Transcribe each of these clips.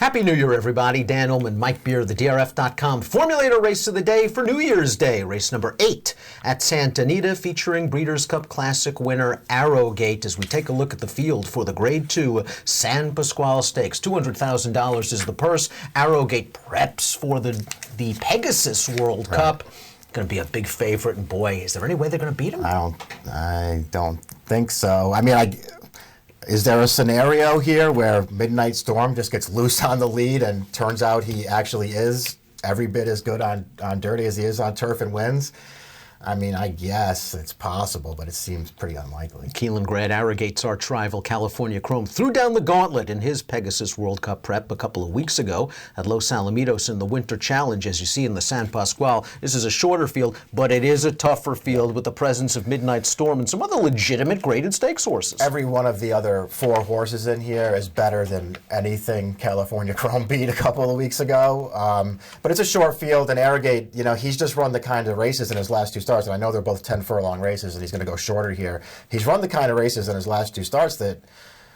Happy New Year, everybody. Dan Illman, Mike Beer, the DRF.com Formulator Race of the Day for New Year's Day. Race number 8 at Santa Anita, featuring Breeders' Cup Classic winner Arrogate, as we take a look at the field for the Grade 2 San Pasqual Stakes. $200,000 is the purse. Arrogate preps for the Pegasus World Cup. Going to be a big favorite, and boy, is there any way they're going to beat him? I don't think so. I mean, is there a scenario here where Midnight Storm just gets loose on the lead and turns out he actually is every bit as good on dirty as he is on turf and wins? I mean, I guess it's possible, but it seems pretty unlikely. Keelan grad Arrogate's arch rival California Chrome threw down the gauntlet in his Pegasus World Cup prep a couple of weeks ago at Los Alamitos in the Winter Challenge, as you see in the San Pasqual. This is a shorter field, but it is a tougher field with the presence of Midnight Storm and some other legitimate graded stakes horses. Every one of the other 4 horses in here is better than anything California Chrome beat a couple of weeks ago. But it's a short field, and Arrogate, you know, he's just run the kind of races in his last 2 starts, and I know they're both 10-furlong races, and he's going to go shorter here. He's run the kind of races in his last 2 starts that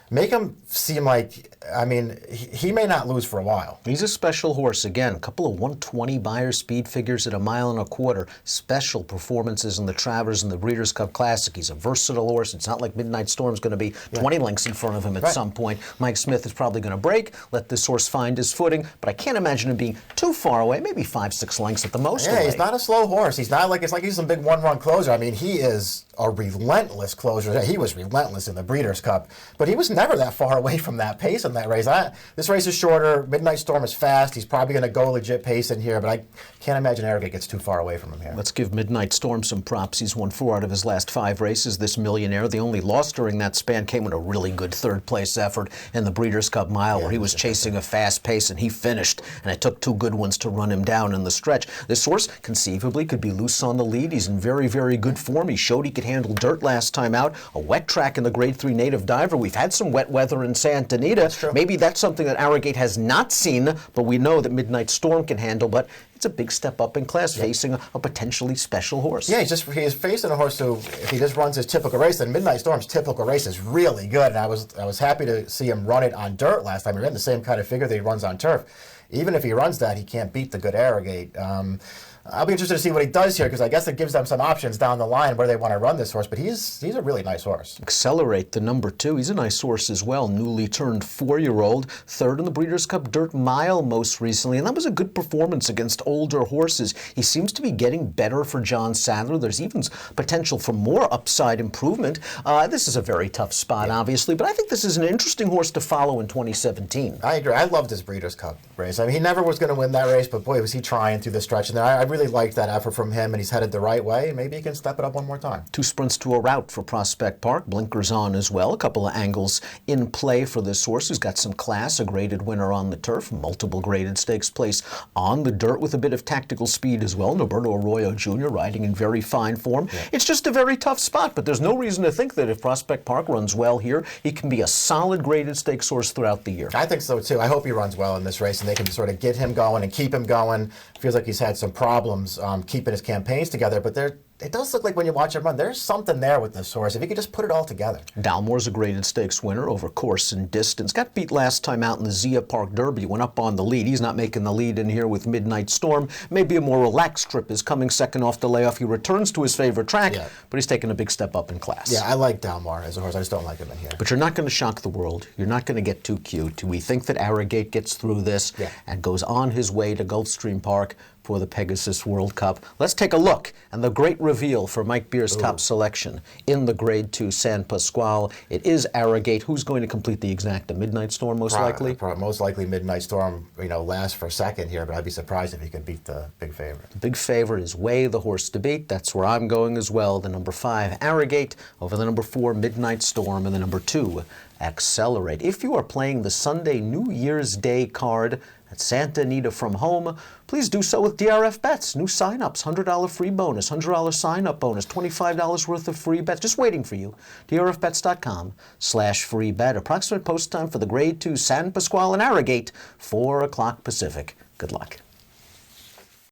make him seem like, I mean, he may not lose for a while. He's a special horse. Again, a couple of 120 Beyer speed figures at 1.25 miles. Special performances in the Travers and the Breeders' Cup Classic. He's a versatile horse. It's not like Midnight Storm's going to be 20 lengths in front of him at some point. Mike Smith is probably going to break, let this horse find his footing, but I can't imagine him being too far away, maybe 5-6 lengths at the most. Yeah, he's not a slow horse. He's not like, it's like he's some big one-run closer. I mean, he is a relentless closer. He was relentless in the Breeders' Cup, but he was never that far away from that pace in that race. This race is shorter. Midnight Storm is fast. He's probably going to go legit pace in here, but I can't imagine Arrogate gets too far away from him here. Let's give Midnight Storm some props. He's won 4 out of his last 5 races, this millionaire. The only loss during that span came in a really good 3rd-place effort in the Breeders' Cup Mile, where he was chasing a fast pace, and he finished, and it took 2 good ones to run him down in the stretch. This horse conceivably could be loose on the lead. He's in very, very good form. He showed he could handle dirt last time out. A wet track in the Grade 3 Native Diver. We've had some wet weather in Santa Anita. Maybe that's something that Arrogate has not seen, but we know that Midnight Storm can handle. But it's a big step up in class, facing a potentially special horse. Yeah, he's facing a horse who, if he just runs his typical race, then Midnight Storm's typical race is really good. And I was happy to see him run it on dirt last time. He ran the same kind of figure that he runs on turf. Even if he runs that, he can't beat the good Arrogate. I'll be interested to see what he does here, because I guess it gives them some options down the line where they want to run this horse, but he's a really nice horse. Accelerate, the number 2. He's a nice horse as well. Newly turned 4-year-old. 3rd in the Breeders' Cup Dirt Mile most recently, and that was a good performance against older horses. He seems to be getting better for John Sadler. There's even potential for more upside improvement. This is a very tough spot, obviously, but I think this is an interesting horse to follow in 2017. I agree. I loved his Breeders' Cup race. I mean, he never was going to win that race, but boy, was he trying through the stretch. And I really liked that effort from him, and he's headed the right way. Maybe he can step it up one more time. 2 sprints to a route for Prospect Park. Blinkers on as well. A couple of angles in play for this horse who's got some class. A graded winner on the turf. Multiple graded stakes place on the dirt with a bit of tactical speed as well. Norberto Arroyo Jr. riding in very fine form. Yeah. It's just a very tough spot, but there's no reason to think that if Prospect Park runs well here, he can be a solid graded stakes horse throughout the year. I think so too. I hope he runs well in this race, and they can sort of get him going and keep him going. Feels like he's had some problems keeping his campaigns together, but it does look like when you watch him run, there's something there with this horse, if he could just put it all together. Dalmore's a graded stakes winner over course and distance. Got beat last time out in the Zia Park Derby. Went up on the lead. He's not making the lead in here with Midnight Storm. Maybe a more relaxed trip is coming second off the layoff. He returns to his favorite track, but he's taking a big step up in class. Yeah, I like Dalmore as a horse. I just don't like him in here. But you're not going to shock the world. You're not going to get too cute. We think that Arrogate gets through this and goes on his way to Gulfstream Park for the Pegasus World Cup. Let's take a look and the great reveal for Mike Beer's top selection in the Grade 2 San Pasqual. It is Arrogate. Who's going to complete the exacta? Midnight Storm, most likely? Most likely Midnight Storm, last for second here, but I'd be surprised if he could beat the big favorite. The big favorite is Way, the horse to beat. That's where I'm going as well. The number 5, Arrogate, over the number 4, Midnight Storm, and the number 2, Accelerate. If you are playing the Sunday New Year's Day card at Santa Anita from home, please do so with DRF Bets. New sign-ups, $100 free bonus, $100 sign-up bonus, $25 worth of free bets, just waiting for you. DRFBets.com/free bet. Approximate post time for the Grade 2 San Pasqual and Arrogate, 4 o'clock Pacific. Good luck.